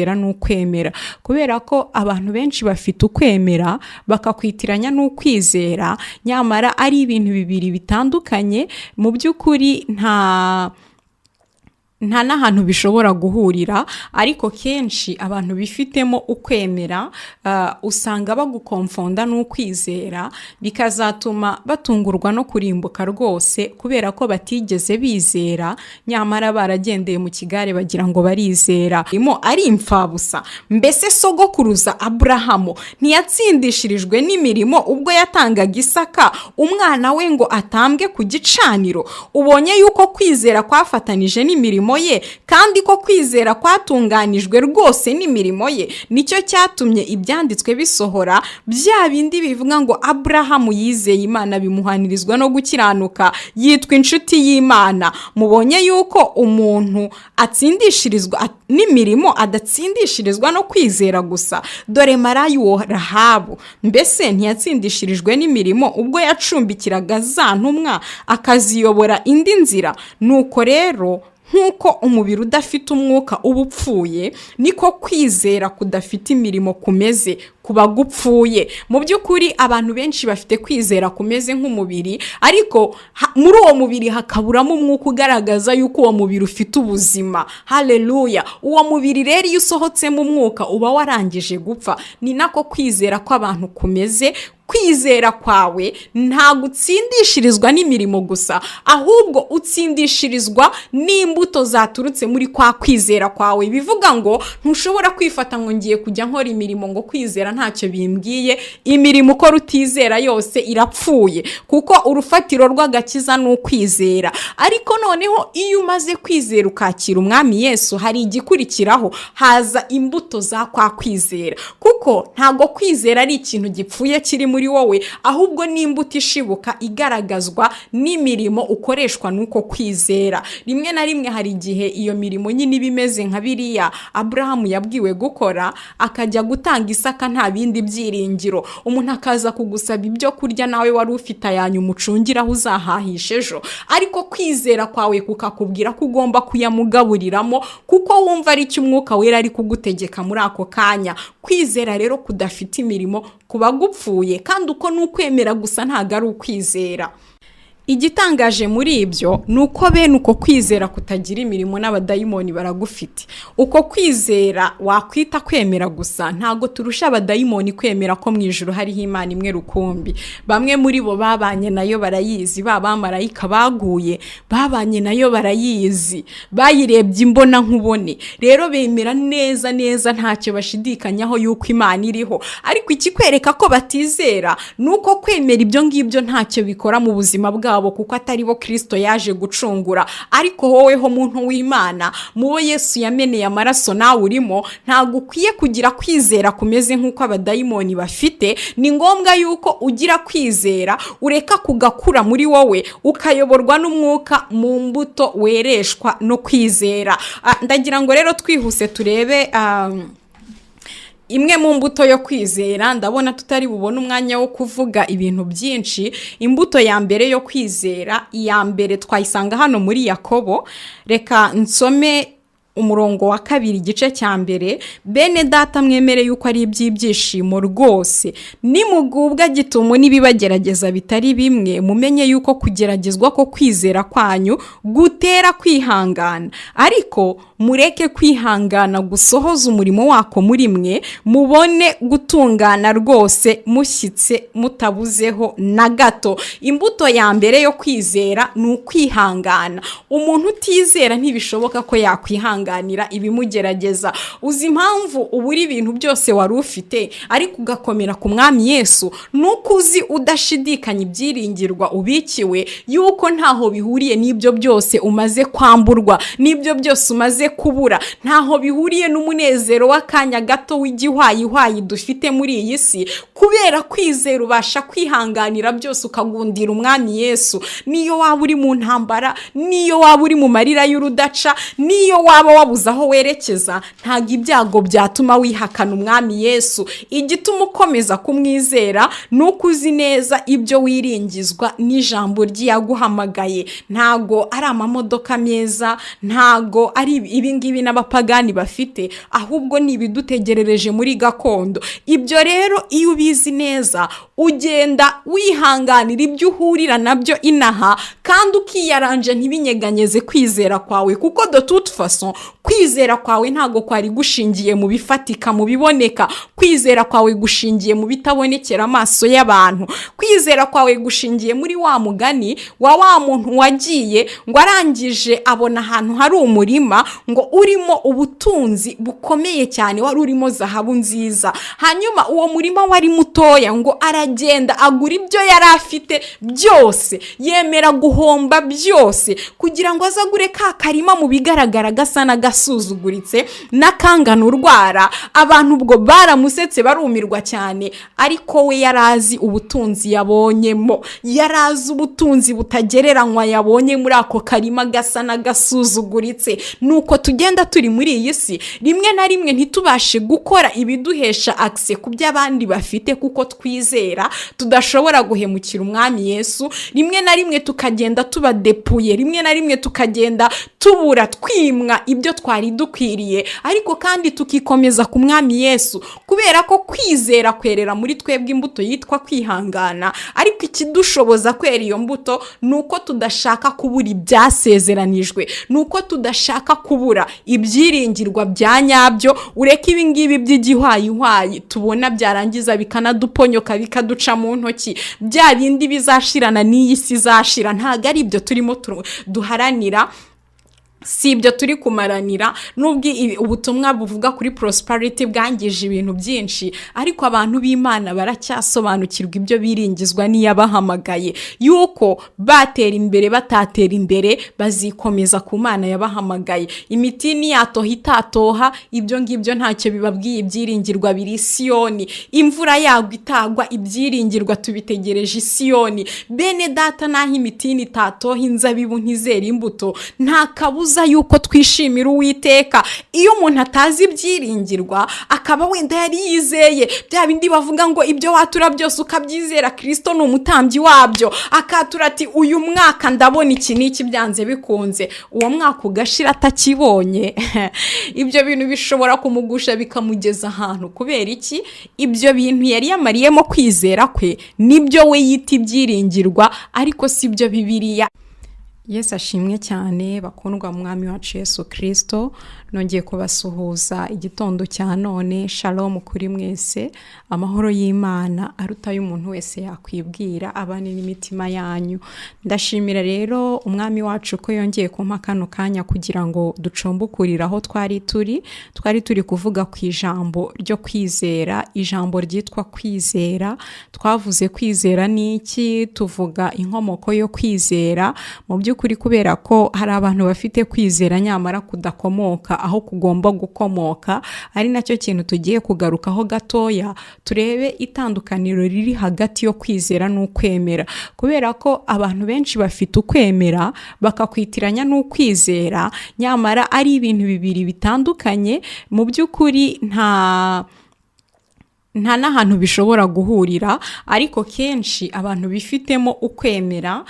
n'ukwemera, kubera ko abantu benshi bafite ukwemera bakakwitiranya n'ukwizera, nyamara ari ibintu bibiri bitandukanye. Mu by'ukuri nta n'ahantu bishobora guhurira, ariko kenshi abantu bifitemo ukwemera usanga bagukonfonda n'ukwizera, bikazatuma batungurwa no kurimbuka rwose, kubera ko batigeze bizera, nyamara baragendeye mu kigare bagira ngo barizera. Ari imfabusa. Mbese sogokuruza Aburahamu ntiyatsindishirijwe n'imirimo ubwo yatangaga Isaka umwana we ngo atambwe ku gicaniro? Ubonye yuko kwizera kwafatanije n'imirimo ye, kandi ko kwizera kwatunganijwe rwose n'imirimo ye. Nicyo cyatumye ibyanditswe bisohora, bya bindi bivuga ngo Aburahamu yizeye Imana bimuhanirizwa no gukiranuka, yitwa inshuti y'Imana. Mubonye yuko umuntu atsindishirizwa n'imirimo, adatsindishirizwa no kwizera gusa. Dore maraya uwo Rahabu, mbese ntiyatsindishirijwe n'imirimo ubwo yacumbikiraga za ntumwa akaziyobora indi nzira? Nuko rero nk'uko umubiri udafite umwuka uba upfuye, niko kwizera kudafite imirimo kumeze kuba gupfuye. Mu by'ukuri abantu benshi bafite kwizera kumeze nk'umubiri, ariko muri uwo mubiri hakaburamo umwuka ugaragaza yuko uwo mubiri ufite ubuzima. Haleluya! Uwo mubiri rero iyo usohotsemo umwuka uba warangije gupfa. Ni nako kwizera kw'abantu kumeze. Kwizera kwawe nta gutsindishirizwa n'imirimo gusa, ahubwo utsindishirizwa n'imbuto zaturutse muri kwa kwizera kwawe. Bivuga ngo ntushobora kwifata ngo ngiye kujya nkora imirimo ngo kwizera ntacyo bimbwiye. Imirimo ukora utizera yose irapfuye, kuko urufatiro rw'agakiza ni ukwizera. Ariko noneho iyo umaze kwizera ukakira umwami Yesu, hari igikurikiraho, haza imbuto za kwa kwizera. Kuko ntago kwizera ari ikintu gipfuye kiri muri wowe, ahubwo ni imbuto ishibuka igaragazwa n'imirimo ukoreshwa nuko kwizera. Rimwe na rimwe hari igihe iyo mirimo nyine ibimeze nka biriya Aburahamu yabwiwe gukora, akajya gutanga Isaka nta bindi byiringiro. Umuntu akaza kugusaba ibyo kurya, nawe wari ufite ayanyu umucungira aho uzahahisha ejo, ariko kwizera kwawe kukakubwira ko ugomba kuyamugaburiramo, kuko wumva ari cyo umwuka wera ari kugutegeka muri ako kanya. Kwizera rero kudafite imirimo kuba gupfuye, kandi uko n'ukwemera gusa ntago ari ukwizera. Igitangaje muri ibyo ni uko bene uko kwizera kutagira imirimo n'abadayimoni baragufite. Uko kwizera wakwita kwemera gusa, ntago turusha abadayimoni kwemera ko mu ijuru hariho Imana imwe rukumbi. Bamwe muri bo babanye nayo barayizi, bamarayika baguye babanye nayo barayizi, bayirebye imbona nkubone. Rero bemera neza neza ntacyo bashidikanyaho yuko Imana iriho. Ariko ikikwereka ko batizera nuko kwemera ibyo ngibyo ntacyo bikora mu buzima bwabo, kuko atari bo Kristo yaje gucungura. Ariko woweho muntu w'Imana, mubo Yesu yameneye amaraso nawe urimo, ntago ukwiye kugira kwizera kumeze nk'uko abadayimoni bafite. Ni ngombwa yuko ugira kwizera ureka kugakura muri wowe, ukayoborwa n'umwuka mu mbuto wereshwa no kwizera. Ndagira ngo rero twihuse turebe imwe mu mbuto yo kwizera. Ndabona tutari bubone umwanya wo kuvuga ibintu byinshi. Imbuto ya mbere yo kwizera, iya mbere twayisanga hano muri Yakobo. Reka nsome umurongo wa 2 igice cya mbere. Bene data mwemere yuko ari iby'ibyishimo rwose nimugubwa gitumo n'ibibagerageza bitari bimwe, mumenye yuko kugeragezwa ko kwizera kwanyu gutera kwihangana. Ariko mureke kwihangana gusohoza umurimo wako muri mwe, mubone gutungana rwose mushyitse mutabuzeho na gato. Imbuto ya mbere yo kwizera ni ukwihangana. Umuntu utizera ntibishoboka ko yakwihanganira ibimugerageza. Uzi impamvu uburi ibintu byose wari ufite ariko ugakomera ku mwami Yesu? Nuko uzi udashidikanya ibyiringirwa ubikiwe yuko ntaho bihuriye n'ibyo byose umaze kwamburwa, n'ibyo byose umaze kubura. Ntaho bihuriye n'umunezero w'akanya gato w'igihwayihwayi dufite muri iyi si. Kubera kwizera ubasha kwihanganira byose ukagundira umwami Yesu. Niyo waba uri mu ntambara, niyo waba uri mu marira y'urudaca, niyo waba waba wabuze aho werekeza, ntabwo ibyago byatuma wihakana umwami Yesu. Igituma ukomeza kumwizera ni uko uzi neza ibyo wiringizwa n'ijambo ryaguhamagaye. Ntago ari amamodoka meza, ntago ari ibingibi n'abapagani bafite, ahubwo ni ibidutegerereje muri gakondo. Ibyo rero iyo ubizi neza, ugenda wihanganira ibyo uhurira nabyo inaha, kandi ukiyaranje ntibinyeganyeze kwizera kwawe, kuko de toute façon kwizera kwawe ntago kwari gushingiye mu bifatika, mu biboneka. Kwizera kwawe gushingiye mu bitabonekera amaso y'abantu. Kwizera kwawe gushingiye muri wa mugani wa muntu wagiye ngo arangije abona ahantu hari umurima ngo urimo ubutunzi bukomeye cyane, wari urimo zahabu nziza. Hanyuma uwo murima wari mutoya, ngo aragenda agura ibyo yari afite byose, yemera guhomba byose kugira ngo azagure ka karima mu bigaragara gasa n'agasuzuguritse n'akangana urwara. Abantu ubwo baramusetse barumirwa cyane, ariko we yarazi ubutunzi yabonyemo, yarazi ubutunzi butagereranywa yabonye muri ako karima gasa n'agasuzuguritse. Nuko tugenda turi muri iyi si, rimwe na rimwe ntitubashe gukora ibiduhesha access ku by'abandi bafite, kuko twizera tudashobora guhemukira umwami Yesu. Rimwe na rimwe tukagenda tubadepuye, rimwe na rimwe tukagenda tubura twimwa ibyo twari dukwiriye, ariko kandi tukikomeza ku mwami Yesu, kubera ko kwizera kwerera muri twebwe imbuto yitwa kwihangana. Ariko ikidushoboza kwera iyo mbuto nuko tudashaka kubura ibyasezeranijwe, nuko tudashaka kubura ibyiringirwa bya nyabyo. Ureke ibingibi by'igihwayihwayi tubona byarangiza bikanaduponyoka bikaduca mu ntoki, bya bindi bizashirana n'iyi si izashira. Ntago ari ibyo turimo duharanira, si ibyo turi kumaranira. Nubwo ubutumwa buvuga kuri prosperity bwangije ibintu byinshi, ariko abantu b'Imana baracyasobanukirwa ibyo biringizwa n'iyabahamagaye, yuko batera imbere batatera imbere bazikomeza ku Mana yabahamagaye. Imitini yatoha itatoha, ibyo ngibyo ntacyo bibabwiye. Ibyiringirwa biri Siyoni, imvura yagwa itagwa, ibyiringirwa tubitegereje Siyoni. Bene data, naho imitini itatoha, inzabibu ntizera imbuto, nta kabuza yuko twishimira Uwiteka. Iyo umuntu atazi ibyiringirwa, akaba wenda yari yizeye bya bindi bavuga ngo ibyo watura byose ukabyizera, Kristo ni umutambyi wabyo, akatura ati uyu mwaka ndabona iki n'iki, byanze bikunze uwo mwaka ugashira atakibonye, ibyo bintu bishobora kumugusha bikamugeza ahantu. Kubera iki? Ibyo bintu yari yamariyemo kwizera kwe nibyo we yita ibyiringirwa, ariko si byo Bibiliya. Yesu ashimwe cyane bakundwa mu mwami wacu Yesu Kristo. Nongeye kubasuhuza igitondo cya none. Shalom kuri mwese, amahoro y'Imana aruta y'umuntu wese yakwibwira abane n'imitima yanyu. Ndashimira rero umwami wacu ko yongeye kumpa kano kanya kugira ngo ducombukurire aho twari turi kuvuga ku ijambo ryo kwizera, ijambo ryitwa kwizera. Twavuze kwizera niki, tuvuga inkomoko yo kwizera. Mu by'ukuri kubera ko hari abantu bafite kwizera nyamara kudakomoka aho kugomba gukomoka, ari nacyo kintu tugiye kugarukaho gatoya, turebe itandukaniro riri hagati yo kwizera n'ukwemera. Kubera ko abantu benshi bafite ukwemera bakakwitiranya n'ukwizera, nyamara ari ibintu bibiri bitandukanye. Mu by'ukuri nta n'ahantu bishobora guhurira, ariko kenshi abantu bifitemo ukwemera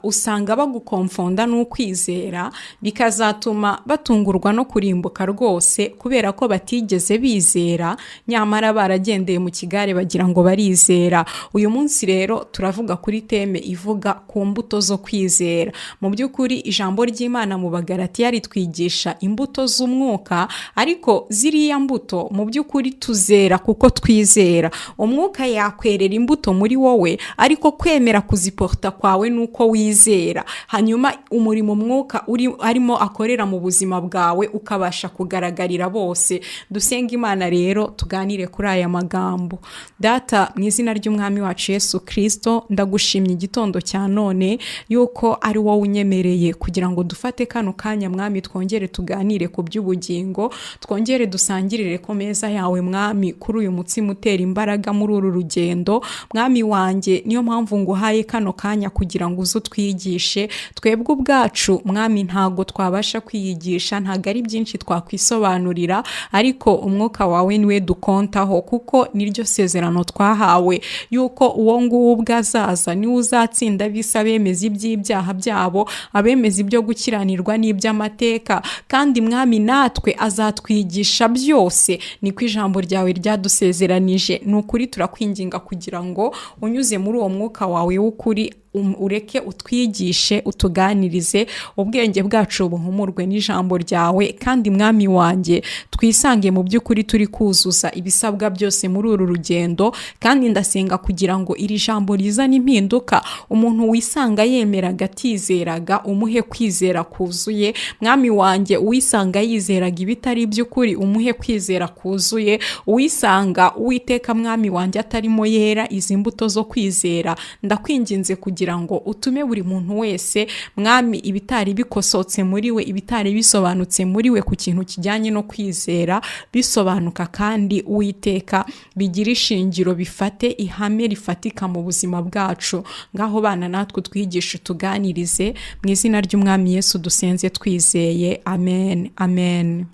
usanga bagukonfonda n'ukwizera, bikazatuma batungurwa no kurimbuka rwose, kubera ko batigeze bizera nyamara baragendeye mu kigare bagira ngo barizera. Uyu munsi rero turavuga kuri teme ivuga ku mbuto zo kwizera. Mu by'ukuri ijambo ry'Imana mu Bagalatiya ritwigisha imbuto z'umwuka, ariko ziriya mbuto mu by'ukuri tuzera kuko kwizera. Umwuka yakwerera imbuto muri wowe, ariko kwemera kuziporta kwawe nuko wizera. Hanyuma umurimo umwuka arimo akorera mu buzima bwawe ukabasha kugaragarira bose. Dusenga Imana rero tuganire kuri aya magambo. Data, mu izina ry'umwami wacu Yesu Kristo, ndagushimye igitondo cya none yuko ari wowe unyemereye kugira ngo dufate kano kanya mwami, twongere tuganire ku by'ubugingo, twongere dusangirire ku meza yawe mwami kuri uyu umutsima utera imbaraga muri uru rugendo. Mwami wanjye, niyo mpamvu nguhaye kano kanya kugira ngo uze utwigishe. Twebwe ubwacu mwami ntago twabasha kwiyigisha, ntago ari byinshi twakwisobanurira, ariko umwuka wawe niwe dukontaho, kuko niryo sezerano twahawe yuko uwo nguwo ubwazaza niwe uzatsinda bisa bemeza iby'ibyaha byabo, abemeza ibyo gukiranirwa n'iby'amateka, kandi mwami natwe azatwigisha byose, niko ijambo ryawe ryadusezeranije. Ni ukuri turakwinginga kugira ngo unyuze muri uwo mwuka wawe w'ukuri ureke utwigishe, utuganirize, ubwenge bwacu buhumurwe n'ijambo ryawe, kandi mwami wanjye twisange mu by'ukuri turi kuzuza ibisabwa byose muri uru rugendo. Kandi ndasenga kugira ngo iri jambo rizane impinduka, umuntu wisanga yemera agatizeraga umuhe kwizera kuzuye. Mwami wanjye, uwisanga yizeraga ibitari iby'ukuri umuhe kwizera kuzuye. Uwisanga Uwiteka mwami wanjye atarimo yera izi mbuto zo kwizera, ndakwinginze kugira ngo utume buri muntu wese mwami ibitari bikosotse muri we, ibitari bisobanutse muri we ku kintu kijyanye no kwizera bisobanuka, kandi Uwiteka bigira ishingiro, bifate ihame rifatika mu buzima bwacu. Ngaho bana natwe twigishe, tuganirize, mu izina ry'umwami Yesu dusenze twizeye, amen, amen.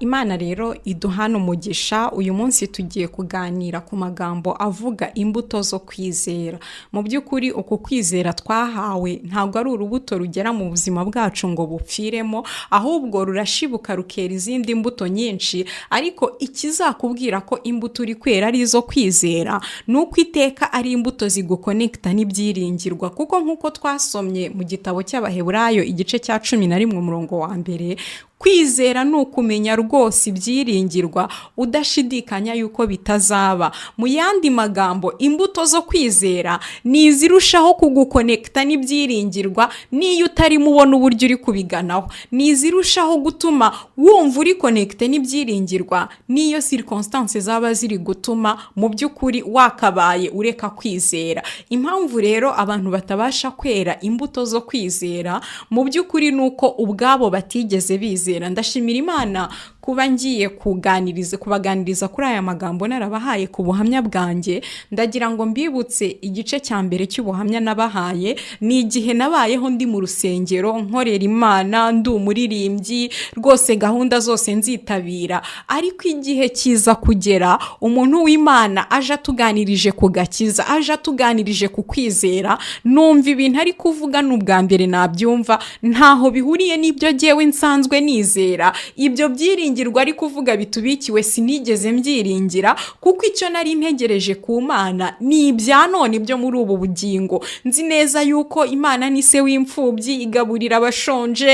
Imana rero iduhana umugisha. Uyu munsi tugiye kuganira ku magambo avuga imbuto zo kwizera. Mu by'ukuri uku kwizera twahawe ntabwo ari urubuto rugera mu buzima bwacu ngo bupfiremo, ahubwo rurashibuka rukera izindi mbuto nyinshi. Ariko ikizakubwira ko imbuto uri kwera ari izo kwizera, ni uko iteka ari imbuto zigukonekita n'ibyiringirwa. Kuko nk'uko twasomye mu gitabo cy'Abaheburayo igice cya 11 umurongo wa 1, kwizera ni ukumenya rwose ibyiringirwa udashidikanya yuko bitazaba. Mu yandi magambo, imbuto zo kwizera ni izirushaho kugukonekita n'ibyiringirwa niyo utarimo ubona uburyo uri kubiganaho, ni izirushaho gutuma wumva uri konekite n'ibyiringirwa niyo circumstances zaba ziri gutuma mu by'ukuri wakabaye ureka kwizera. Impamvu rero abantu batabasha kwera imbuto zo kwizera mu by'ukuri nuko ubwabo batigeze bizera. Ndashimira Imana kuba ngiye kubaganiriza kuri aya magambo narabahaye ku buhamya bwanjye. Ndagira ngo mbibutse igice cya mbere cy'ubuhamya nabahaye, ni igihe nabayeho ndi mu rusengero nkorera Imana, ndi umuririmbyi rwose, gahunda zose nzitabira. Ariko igihe kiza kugera, umuntu w'Imana aje atuganirije ku gakiza, aje atuganirije ku kwizera, numva ibintu ari kuvuga n'ubwa mbere nabyumva ntaho bihuriye n'ibyo jyewe nsanzwe nizera. Ibyo byiringirwa ari kuvuga bitubikiwe sinigeze mbyiringira, kuko icyo nari ntegereje ku Mana ni ibya none byo muri ubu bugingo. Nzi neza yuko Imana ni se w'imfubyi, igaburira abashonje,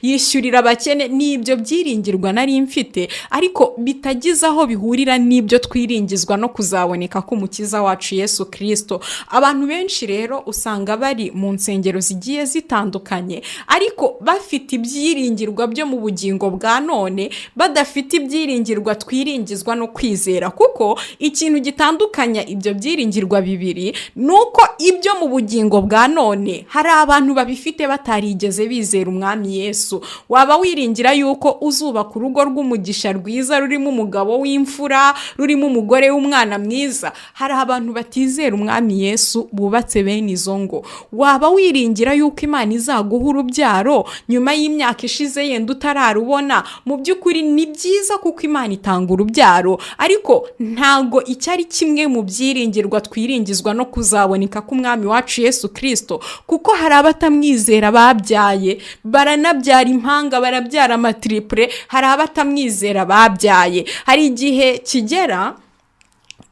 yishyurira abakene. Ni ibyo byiringirwa nari mfite, ariko bitagize aho bihurira n'ibyo twiringizwa no kuzaboneka k'umukiza wacu Yesu Kristo. Abantu benshi rero usanga bari mu nsengero zigiye zitandukanye, ariko bafite ibyiringirwa byo mu bugingo bwa none, badafite ibyiringirwa twiringizwa no kwizera. Kuko ikintu gitandukanya ibyo byiringirwa bibiri nuko ibyo mu bugingo bwa none hari abantu babifite batarigeze bizera umwami Yesu. Waba wiringira yuko uzubaka urugo rw'umugisha rwiza, rurimo umugabo w'imfura, rurimo umugore w'umwana mwiza, hari abantu batizera umwami Yesu bubatse bene izo ngo. Waba wiringira yuko Imana izaguha urubyaro nyuma y'imyaka ishize yenda utararubona. Mu by'ukuri ni byiza kuko Imana itanga urubyaro, ariko ntago icyari kimwe mu byiringirwa twiringizwa no kuzaboneka k'umwami wacu Yesu Kristo. Kuko hari abatamwizera babyaye, baranabyara impanga, barabyara amatriple. Hari abatamwizera babyaye. Hari igihe kigera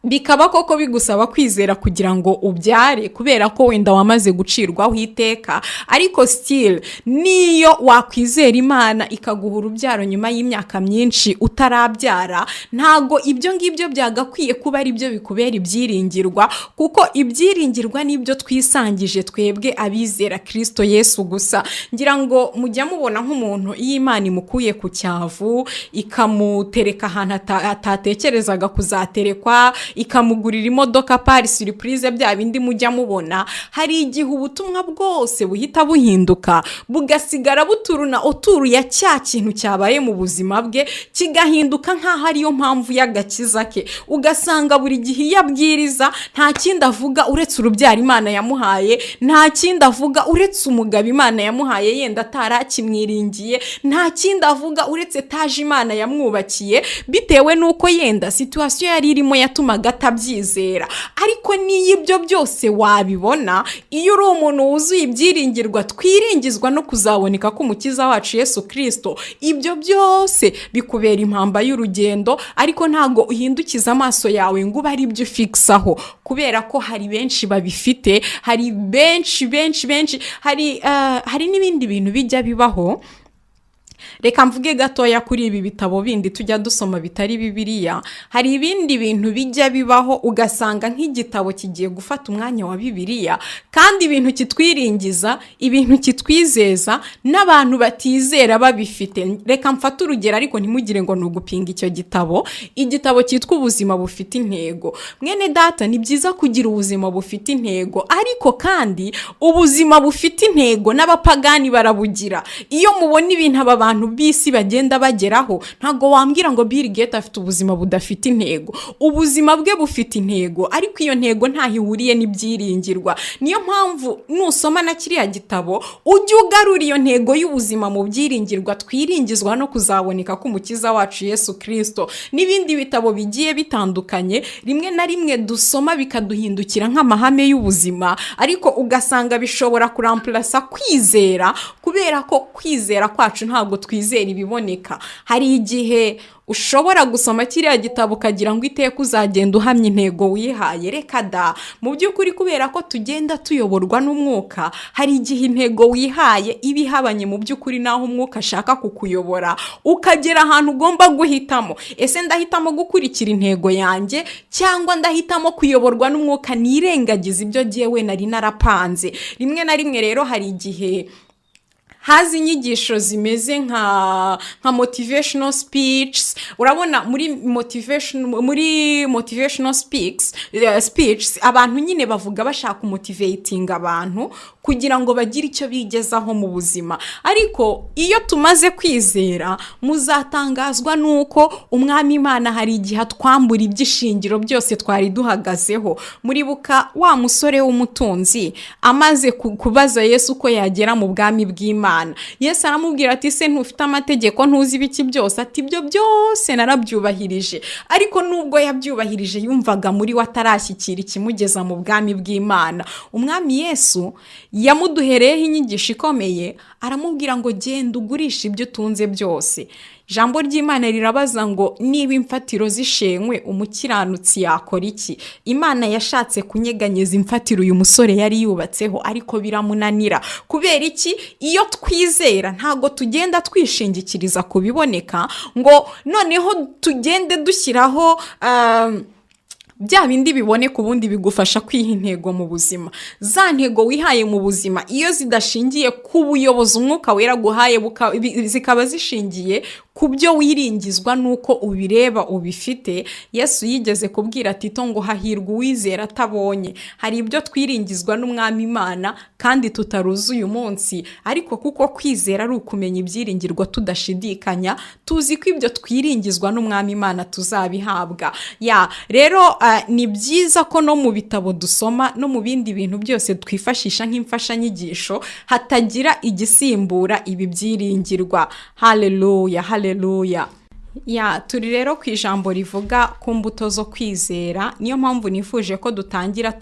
bikaba koko bigusaba kwizera kugira ngo ubyare, kubera ko wenda wamaze gucirwaho iteka. Ariko still niyo wakwizera Imana ikaguha urubyaro nyuma y'imyaka myinshi utarabyara, ntago ibyo ngibyo byagakwiye kuba ari byo bikubera ibyiringirwa. Kuko ibyiringirwa nibyo twisangije twebwe abizera Kristo Yesu gusa. Ngira ngo mujya mubona nk'umuntu iyo Imana imukuye ku cyavu ikamutereka ahantu atatekerezaga kuzaterekwa, ikamugurira imodoka pari surprise bya bindi mujya mubona, hari igihe ubutumwa bwose buhita buhinduka bugasigara buturuna oturu ya cya kintu cyabaye mu buzima bwe, kigahinduka nk'aho ariyo mpamvu y'agakiza ke. Ugasanga buri gihe iyo abwiriza nta kindi avuga uretse urubyaro Imana yamuhaye, nta kindi avuga uretse umugabo Imana yamuhaye yenda atarakimwiringiye, nta kindi avuga uretse taje Imana yamwubakiye, bitewe n'uko yenda situation yari irimo yatumaga atabyizera. Ariko niyo ibyo byose wabibona, iyo uri umuntu wuzuye ibyiringirwa twiringizwa no kuzaboneka k'umukiza wacu Yesu Kristo, ibyo byose bikubera impamba y'urugendo, ariko ntago uhindukiza amaso yawe ngo bari ibyo ufiksaho, kubera ko hari benshi babifite, hari benshi hari n'ibindi bintu bijya bibaho. Reka mvuge gatoya kuri ibi bitabo bindi tujya dusoma bitari Bibiliya. Hari ibindi bintu bijya bibaho ugasanga nk'igitabo kigiye gufata umwanya wa Bibiliya, kandi ibintu kitwiringiza, ibintu kitwizeza n'abantu batizera babifite. Reka mfate urugero, ariko ntimugire ngo nugupinga icyo gitabo. Igitabo cyitwa ubuzima bufite intego. Mwene data, ni byiza kugira ubuzima bufite intego, ariko kandi ubuzima bufite intego n'abapagani barabugira. Iyo mubona ibintu abantu bisi bagenda bageraho, ntago wambwira ngo Bill Gates afite ubuzima budafite intego. Ubuzima bwe bufite intego, ariko iyo ntego ntahihuriye n'ibyiringirwa. Niyo mpamvu nusoma na kiriya gitabo ujye ugarura iyo ntego y'ubuzima mu byiringirwa twiringizwa no kuzaboneka k'umukiza wacu Yesu Kristo. N'ibindi bitabo bigiye bitandukanye rimwe na rimwe dusoma bikaduhindukira nk'amahame y'ubuzima, ariko ugasanga bishobora kuramplasa kwizera, kubera ko kwizera kwacu ntabwo twizera ibiboneka. Hari igihe ushobora gusoma kiriya gitabo ukagira ngo iteka uzagenda uhamya intego wihaye. Reka da, mu by'ukuri kubera ko tugenda tuyoborwa n'umwuka, hari igihe intego wihaye iba ihabanye mu by'ukuri naho umwuka ashaka kukuyobora, ukagera ahantu ugomba guhitamo. Ese ndahitamo gukurikira intego yanjye cyangwa ndahitamo kuyoborwa n'umwuka nirengagiza ibyo jyewe nari narapanze? Rimwe na rimwe rero hari igihe hazi inyigisho zimeze nka motivational speeches. Urabona muri motivational speeches abantu nyine bavuga bashaka motivating abantu kugira ngo bagire icyo bigezaho mu buzima. Ariko iyo tumaze kwizera, muzatangazwa nuko umwami Imana hari igihe twambura ibyishingiro byose twari duhagazeho. Muribuka wa musore w'umutunzi amaze kubaza Yesu ko yagera mu bwami bw'Imana. Yesu aramubwira ati, se ntufite amategeko, ntuzi ibiki byose? Ati, ibyo byose narabyubahirije. Ariko nubwo yabyubahirije yumvaga muri we atarashyikira ikimugeza mu bwami bw'Imana. Umwami Yesu yamuduhereyeho inyigisho ikomeye, aramubwira ngo genda ugurisha ibyo utunze byose. Ijambo ry'Imana rirabaza ngo niba imfatiro zishenywe umukiranutsi yakora iki? Imana yashatse kunyeganyeza imfatiro uyu musore yari yubatseho, ariko biramunanira. Kubera iki? Iyo twizera ntago tugenda twishingikiriza kubiboneka ngo noneho tugende dushyiraho bya bindi bibone ku bundi bigufasha kwiha intego mu buzima. Za ntego wihaye mu buzima iyo zidashingiye ku buyobozi umwuka wera guhaye, zikaba zishingiye ku byo wiringizwa nuko ubireba ubifite. Yesu yigeze kubwira Tito ngo hahirwa uwizera atabonye. Hari ibyo twiringizwa n'umwami Imana kandi tutaruzi uyu munsi, ariko kuko kwizera ari ukumenya ibyiringirwa tudashidikanya, tuzi ko ibyo twiringizwa n'umwami Imana tuzabihabwa. Rero ni byiza ko no mu bitabo dusoma no mu bindi bintu byose twifashisha nk'imfashanyigisho hatagira igisimbura ibi byiringirwa. Haleluya, haleluya. Turi rero ku ijambo rivuga ku mbuto zo kwizera. Niyo mpamvu nifuje ko dutangira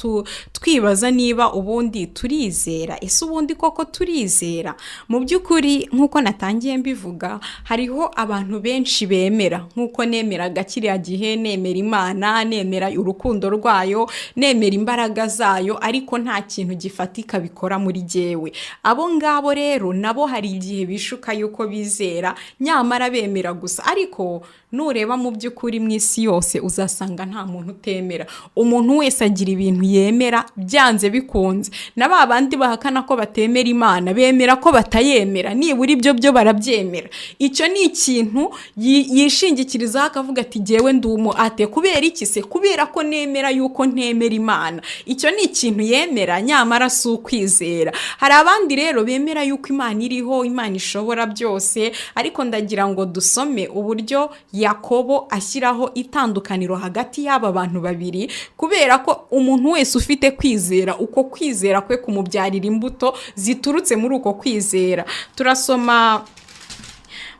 twibaza niba ubundi turizera. Ese ubundi koko turizera? Mu by'ukuri nk'uko natangiye mbivuga, hariho abantu benshi bemera, nk'uko nemeraga kiriya gihe, nemera Imana, nemera urukundo rwayo, nemera imbaraga zayo, ariko nta kintu gifatika bikora muri jyewe. Abo ngabo rero nabo hari igihe bishuka yuko bizera, nyamara bemera gusa. Ariko nureba mu by'ukuri mu isi yose uzasanga nta muntu utemera. Umuntu wese agira ibintu yemera byanze bikunze. Na ba bandi bahakana ko batemera Imana bemera ko batayemera, nibura ibyo byo barabyemera. Icyo ni ikintu yishingikirizaho akavuga ati jyewe ndi umuate. Kubera iki se? Kubera ko nemera yuko ntemera Imana. Icyo ni ikintu yemera, nyamara si ukwizera. Hari abandi rero bemera yuko Imana iriho, Imana ishobora byose, ariko ndagira ngo dusome uburyo Yakobo ashyiraho itandukaniro hagati y'aba bantu babiri, kubera ko umuntu wese ufite kwizera, uko kwizera kwe kumubyarira imbuto ziturutse muri uko kwizera. Turasoma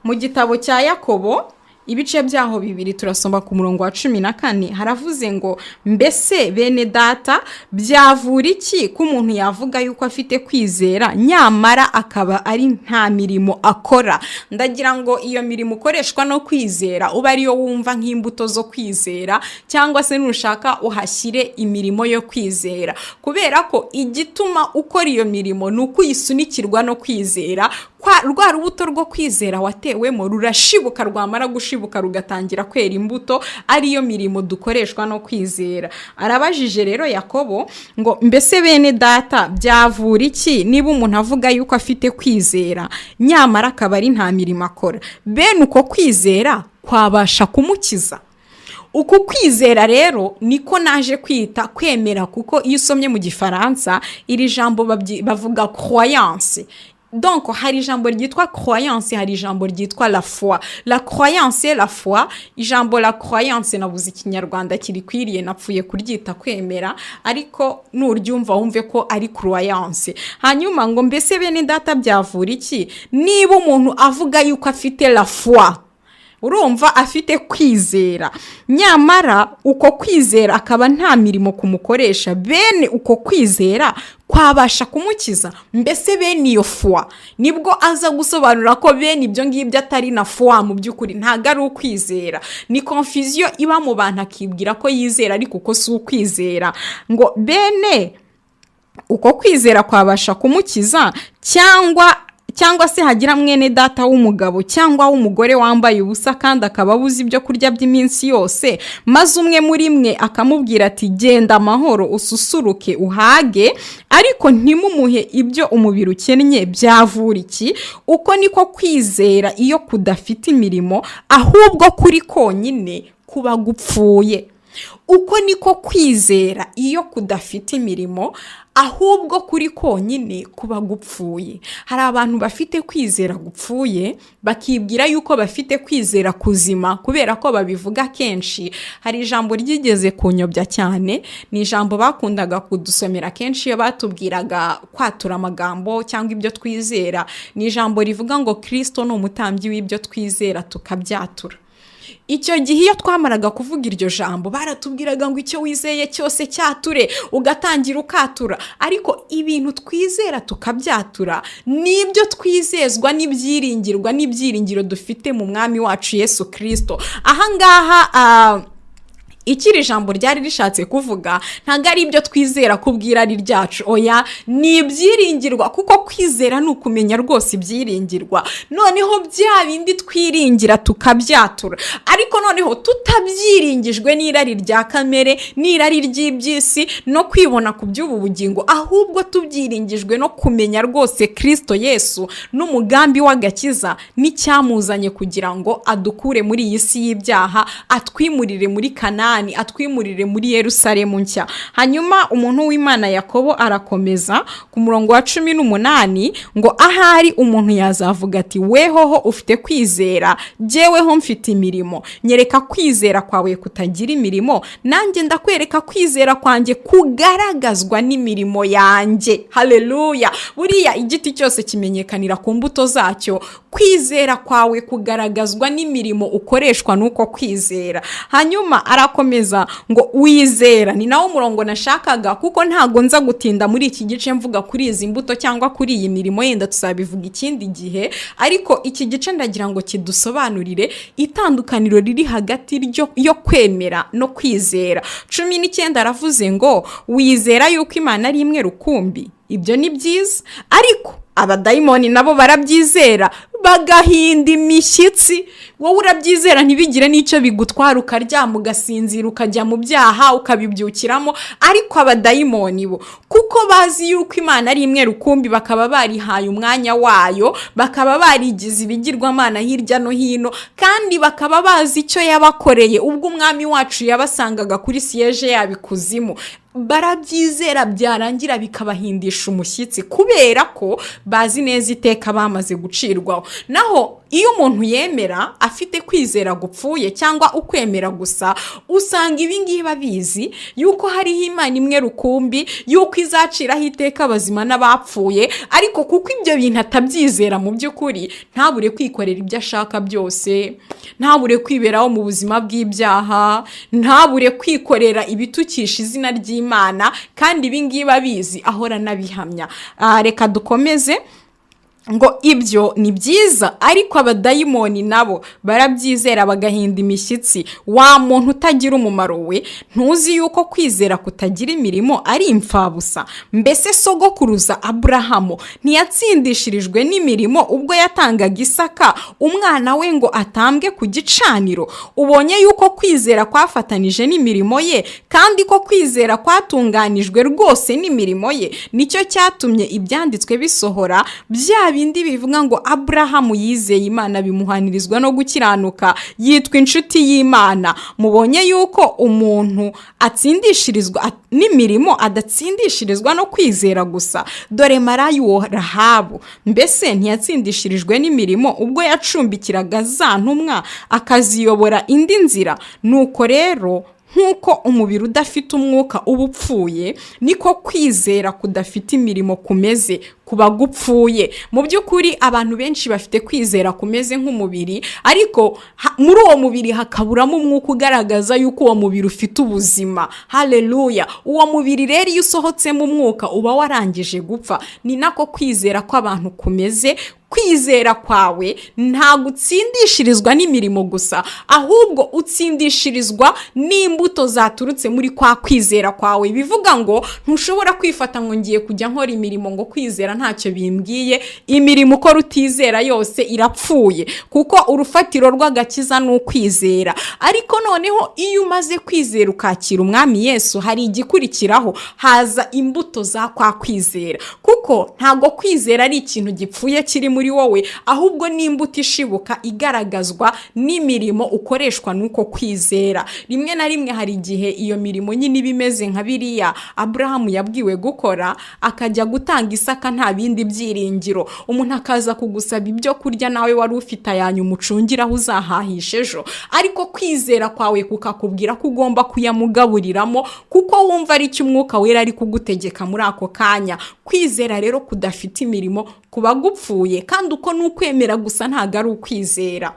mu gitabo cya Yakobo ibice byaho bibiri, turasoma ku murongo wa 14. Haravuze ngo mbese bene data byavura iki ko umuntu yavuga yuko afite kwizera nyamara akaba ari nta mirimo akora? Ndagira ngo iyo mirimo ukoreshwa no kwizera uba ariyo wumva nk'imbuto zo kwizera, cyangwa se nushaka uhashyire imirimo yo kwizera, kubera ko igituma ukora iyo mirimo ni ukuyisunikirwa no kwizera. Rwa rubuto rwo kwizera watewemo rurashibuka, rwamara gushibuka rugatangira kwera imbuto, ariyo mirimo dukoreshwa no kwizera. Arabajije rero Yakobo ngo mbese bene data byavura iki niba umuntu avuga yuko afite kwizera nyamara akaba ari nta mirimo akora? Bene uko kwizera kwabasha kumukiza? Uku kwizera rero niko naje kwita kwemera, kuko iyo usomye mu Gifaransa iri jambo bavuga croyance. Donc hari ijambo ryitwa croyance, hari ijambo ryitwa la foi. La croyance et la foi, ijambo la croyance nabuze ikinyarwanda kirikwiriye, napfuye kuryita kwemera, ariko nuryumva wumve ko ari croyance. Hanyuma ngo mbese bene data byavura iki niba umuntu avuga yuko afite la foi? Urumva afite kwizera nyamara uko kwizera akaba nta mirimo kumukoresha. Bene uko kwizera kwabasha kumukiza? Mbese bene iyo foi nibwo aza gusobanura ko bene ibyo ngibyo atari na foi, mu by'ukuri ntago ari ukwizera. Ni confusion iba mu bantu akibwira ko yizera ariko uko si ukwizera. Ngo bene uko kwizera kwabasha kumukiza, cyangwa se hagira mwene data w'umugabo cyangwa w'umugore wambaye ubusa kandi akaba abuze ibyo kurya by'iminsi yose, maze umwe muri mwe akamubwira ati genda amahoro ususuruke uhage, ariko ntimumuhe ibyo umubiri ukennye, byavura iki? Uko niko kwizera iyo kudafite imirimo, ahubwo kuri konyine kuba gupfuye. Uko niko kwizera iyo kudafite imirimo, ahubwo kuri konyine kuba gupfuye. Hari abantu bafite kwizera gupfuye bakibwira yuko bafite kwizera kuzima, kubera ko babivuga kenshi. Hari ijambo ryigeze kunyobya cyane, ni ijambo bakundaga kudusomera kenshi iyo batubwiraga kwatura amagambo cyangwa ibyo twizera. Ni ijambo rivuga ngo Kristo ni umutambyi w'ibyo twizera tukabyatura. Icyo gihe iyo twamaraga kuvuga iryo jambo baratubwiraga ngo icyo wizeye cyose cyature, ugatangira ukatura. Ariko ibintu twizera tukabyatura nibyo twizezwa n'ibyiringiro dufite mu mwami wacu Yesu Kristo. Ahangaha ikiri jambo ryari rishatse kuvuga ntago ari ibyo twizera kubwira ari ryacu, oya, ni ibyiringirwa, kuko kwizera ni ukumenya rwose ibyiringirwa. Noneho bya bindi twiringira tukabyatura, ariko noneho tutabyiringijwe n'irari rya kamere, n'irari ry'ibyisi no kwibona ku by'ubu bugingo, ahubwo tubyiringijwe no kumenya rwose Kristo Yesu n'umugambi w'agakiza n'icyamuzanye kugira ngo adukure muri iyi si y'ibyaha, atwimurire muri Kanani, atwimurire muri Yerusalemu nshya. Hanyuma umuntu w'Imana Yakobo arakomeza ku murongo wa 18 ngo ahari umuntu yazavuga ati wehoho ufite kwizera, jyeweho mfite imirimo. Nyereka kwizera kwawe kutagira imirimo, nanjye ndakwereka kwizera kwanjye kugaragazwa n'imirimo yanjye. Haleluya! Buriya igiti cyose kimenyekanira ku mbuto zacyo. Kwizera kwawe kugaragazwa n'imirimo ukoreshwa nuko kwizera. Hanyuma arakomeza ngo wizera, ni nawo murongo nashakaga, kuko ntago nza gutinda muri iki gice mvuga kuri izi mbuto cyangwa kuri iyi mirimo, yenda tuzabivuga ikindi gihe, ariko iki gice ndagira ngo kidusobanurire itandukaniro riri hagati yo kwemera no kwizera. 19 aravuze ngo wizera yuko Imana ari imwe rukumbi. Ibyo ni byiza, ariko abadayimoni nabo barabyizera, bagahinda imishyitsi. Wowe urabyizera ntibigire n'icyo bigutwara, ukaryama ugasinzira ukajya mu byaha ukabibyukiramo. Ariko abadayimoni bo kuko bazi yuko Imana ari imwe rukumbi, bakaba barihaye umwanya wayo, bakaba barigize ibigirwamana hirya no hino, kandi bakaba bazi icyo yabakoreye ubwo umwami wacu yabasangaga kuri siyeje yabikuzimu. Barabyizera byarangira bikabahindisha umushyitsi kubera ko bazi neza iteka bamaze gucirwaho. Naho iyo umuntu yemera afite kwizera gupfuye cyangwa ukwemera gusa, usanga ibingibi babizi yuko hariho Imana imwe rukumbi, yuko izaciraho iteka abazima n'abapfuye, ariko kuko ibyo bintu atabyizera mu by'ukuri, ntabure kwikorera ibyo ashaka byose, ntabure kwiberaho mu buzima bw'ibyaha, ntabure kwikorera ibitukisha izina ry'Imana, kandi ibingibi babizi ahora nabihamya. Reka dukomeze ngo ibyo ni byiza, ariko abadayimoni nabo barabyizera bagahinda imishyitsi. Wa muntu utagira umumaro we, ntuzi yuko kwizera kutagira imirimo ari imfabusa? Mbese sogokuruza Aburahamu ntiyatsindishirijwe n'imirimo ubwo yatangaga Isaka umwana we ngo atambwe ku gicaniro? Ubonye yuko kwizera kwafatanije n'imirimo ye, kandi ko kwizera kwatunganijwe rwose n'imirimo ye. Nicyo cyatumye ibyanditswe bisohora bya bindi bivuga ngo Aburahamu yizeye Imana bimuhanirizwa no gukiranuka, yitwa inshuti y'Imana. Mubonye yuko umuntu atsindishirizwa n'imirimo, adatsindishirizwa no kwizera gusa. Dore maraya uwo Rahabu, mbese ntiyatsindishirijwe n'imirimo ubwo yacumbikiraga za ntumwa akaziyobora indi nzira? Nuko rero nk'uko umubiri udafite umwuka uba upfuye, niko kwizera kudafite imirimo kumeze kuba gupfuye. Mu by'ukuri abantu benshi bafite kwizera kumeze nk'umubiri, ariko muri uwo mubiri hakaburamo umwuka ugaragaza yuko uwo mubiri ufite ubuzima. Haleluya! Uwo mubiri rero iyo usohotsemo umwuka uba warangije gupfa. Ni nako kwizera kw'abantu kumeze. Kwizera kwawe ntabwo utsindishirizwa n'imirimo gusa, ahubwo utsindishirizwa n'imbuto zaturutse muri kwa kwizera kwawe. Bivuga ngo ntushobora kwifata ngo ngiye kujya nkora imirimo ngo kwizera ntacyo bimbwiye. Imirimo ukora utizera yose irapfuye, kuko urufatiro rw'agakiza ni ukwizera. Ariko noneho iyo umaze kwizera ukakira umwami Yesu, hari igikurikiraho, haza imbuto za kwa kwizera. Kuko ntabwo kwizera ari ikintu gipfuye kiri muri wowe, ahubwo ni imbuto ishibuka igaragazwa n'imirimo ukoreshwa nuko kwizera. Rimwe na rimwe hari igihe iyo mirimo nyine bimeze nka biriya Aburahamu yabwiwe gukora, akajya gutanga Isaka nta bindi byiringiro. Umuntu akaza kugusaba ibyo kurya, nawe wari ufite ayanyu umucungiraho uzahahisha ejo, ariko kwizera kwawe kukakubwira ko ugomba kuyamugaburiramo, kuko wumva ari cyo umwuka wera ari kugutegeka muri ako kanya. Kwizera rero kudafite imirimo kuba gupfuye, kandi uko n'ukwemera gusa ntago ari ukwizera.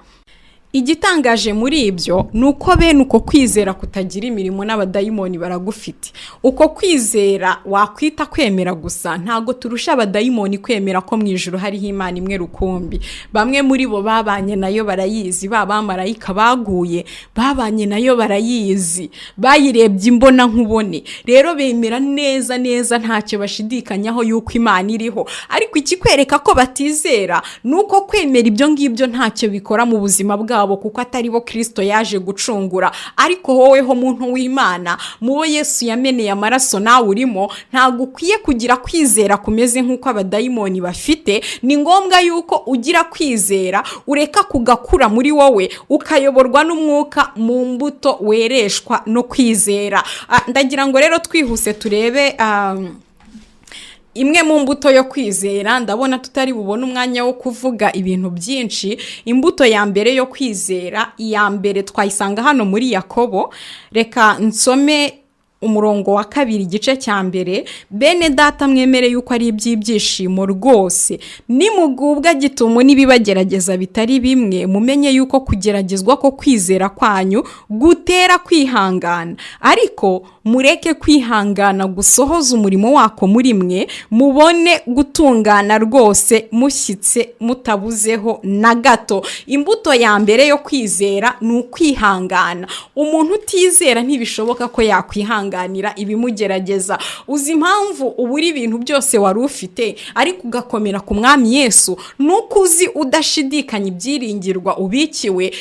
Igitangaje muri ibyo ni uko bene uko kwizera kutagira imirimo n'abadayimoni baragufite. Uko kwizera wakwita kwemera gusa, ntago turusha abadayimoni kwemera ko mu ijuru hariho Imana imwe rukumbi. Bamwe muri bo babanye nayo barayizi, bamarayika baguye babanye nayo barayizi, bayirebye imbona nkubone. Rero bemera neza neza ntacyo bashidikanyaho yuko Imana iriho. Ariko ikikwereka ko batizera nuko kwemera ibyo ngibyo ntacyo bikora mu buzima bwabo, kuko atari bo Kristo yaje gucungura. Ariko wowe ho muntu w'Imana, mubo Yesu yameneye amaraso nawe urimo, ntabwo ukwiye kugira kwizera kumeze nk'uko abadayimoni bafite. Ni ngombwa yuko ugira kwizera ureka kugakura muri wowe, ukayoborwa n'umwuka mu mbuto wereshwa no kwizera. Ndagira ngo rero twihuse turebe imwe mu mbuto yo kwizera. Ndabona tutari bubone umwanya wo kuvuga ibintu byinshi. Imbuto ya mbere yo kwizera, iya mbere twayisanga hano muri Yakobo. Reka nsome umurongo wa 2 igice cya mbere. Bene data mwemere yuko ari iby'ibyishimo rwose nimugubwa gitumo nibibagerageza bitari bimwe, mumenye yuko kugeragezwa ko kwizera kwanyu gutera kwihangana. Ariko mureke kwihangana gusohoza umurimo wako muri mwe, mubone gutungana rwose mushyitse mutabuzeho na gato. Imbuto ya mbere yo kwizera ni ukwihangana. Umuntu utizera ntibishoboka ko yakwihangana kwihanganira ibimugerageza. Uzi impamvu uburi ibintu byose wari ufite ariko ugakomera ku mwami Yesu, nuko uzi udashidikanya ibyiringirwa ubikiwe